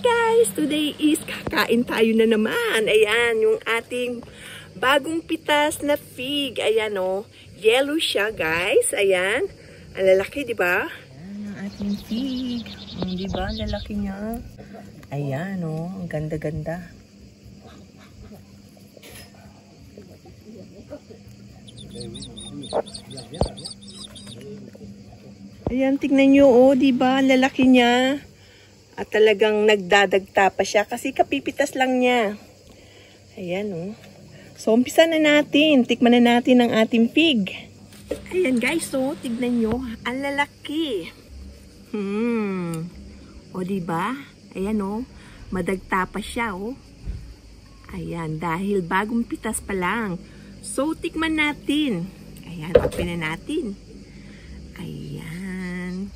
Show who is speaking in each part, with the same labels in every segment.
Speaker 1: Guys, today is kakain tayo na naman. Ayan, yung ating bagong pitas na fig. Ayan o, yellow siya guys. Ayan, ang lalaki diba? Ayan ang ating fig. Diba, ang lalaki niya. Ayan o, ang ganda-ganda. Ayan, tignan nyo o, diba, ang lalaki niya. At talagang nagdadagta pa siya kasi kapipitas lang niya. Ayan o. So, umpisa na natin. Tikman na natin ang ating fig. Ayan guys, so, tignan nyo. Ang lalaki. O, diba? Ayan o. Madagta pa siya o. Ayan, dahil bagong pitas pa lang. So, tikman natin. Ayan, open na natin. Ayan.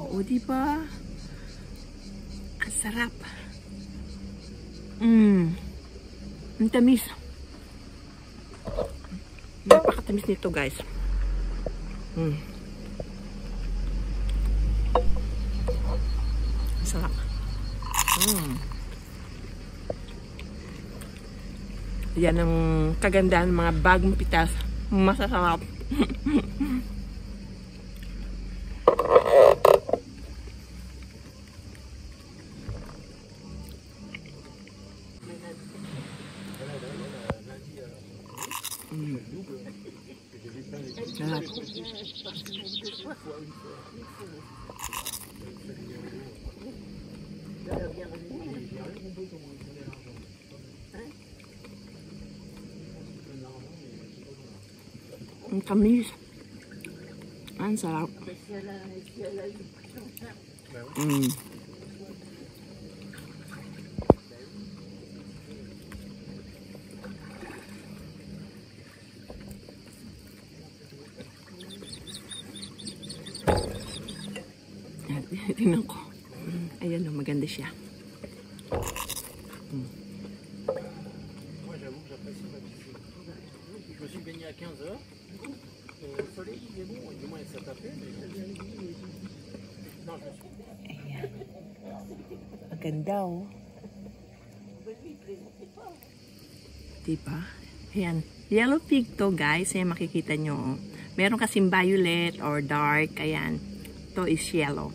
Speaker 1: O, diba? Ang sarap. Ang tamis. Napakatamis nito, guys. Ang sarap. Yan ang kagandahan ng mga bagong pitas. Masasarap. Ang tamis. Ang sarap. Tingnan ko. Ayan o, maganda siya. Ayan. Maganda o. Diba? Ayan. Yellow fig to guys. Ayan makikita nyo. Meron kasing violet or dark. Ayan. Ito is yellow.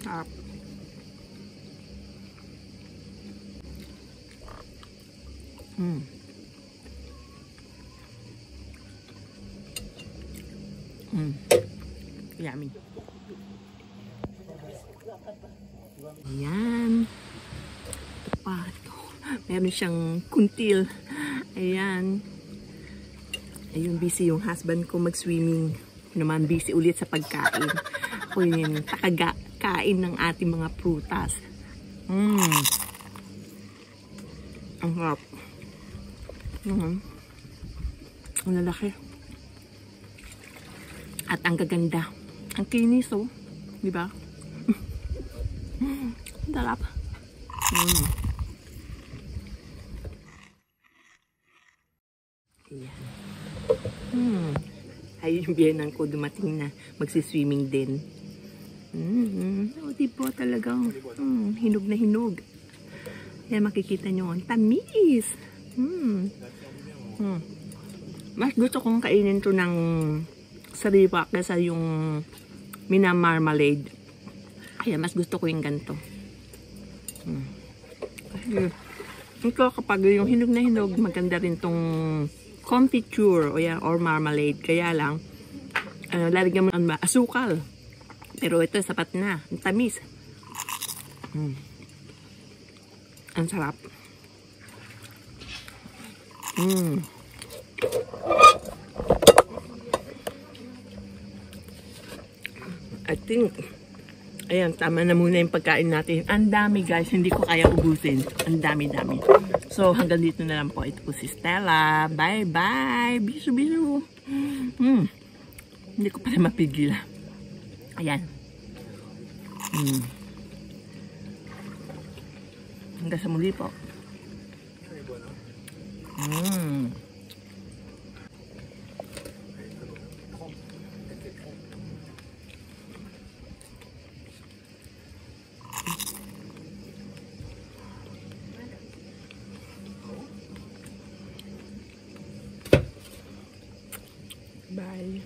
Speaker 1: Sarap. Yummy. Ayan. Ito pa. Ito. Meron siyang kuntil. Ayan. Ayun, busy yung husband ko mag-swimming. Naman busy ulit sa pagkain. Ako yun, takagain ng ating mga prutas. Ang harap. Ang lalaki. At ang gaganda. Ang kinis, oh. Diba? Ang sarap. Ayan. Ayun yung biyanan ko dumating na magsiswimming din. O diba talagang hinog na hinog. Kaya makikita nyo, ang tamis. Mas gusto kong kainin to ng sariwa kaysa yung mina-marmalade. Kaya mas gusto ko yung ganito. Ito kapag yung hinog na hinog, maganda rin tong confiture or marmalade. Kaya lang, lalagyan mo ng asukal. Pero ito, sapat na. Ang tamis. Ang sarap. I think, ayan, tama na muna yung pagkain natin. Ang dami guys, hindi ko kaya ubusin. Ang dami-dami. So, hanggang dito na lang po. Ito po si Stella. Bye-bye. Bisu-bisu. Hindi ko pala mapigil. Ayan. Hanggang sa muli po. Bye.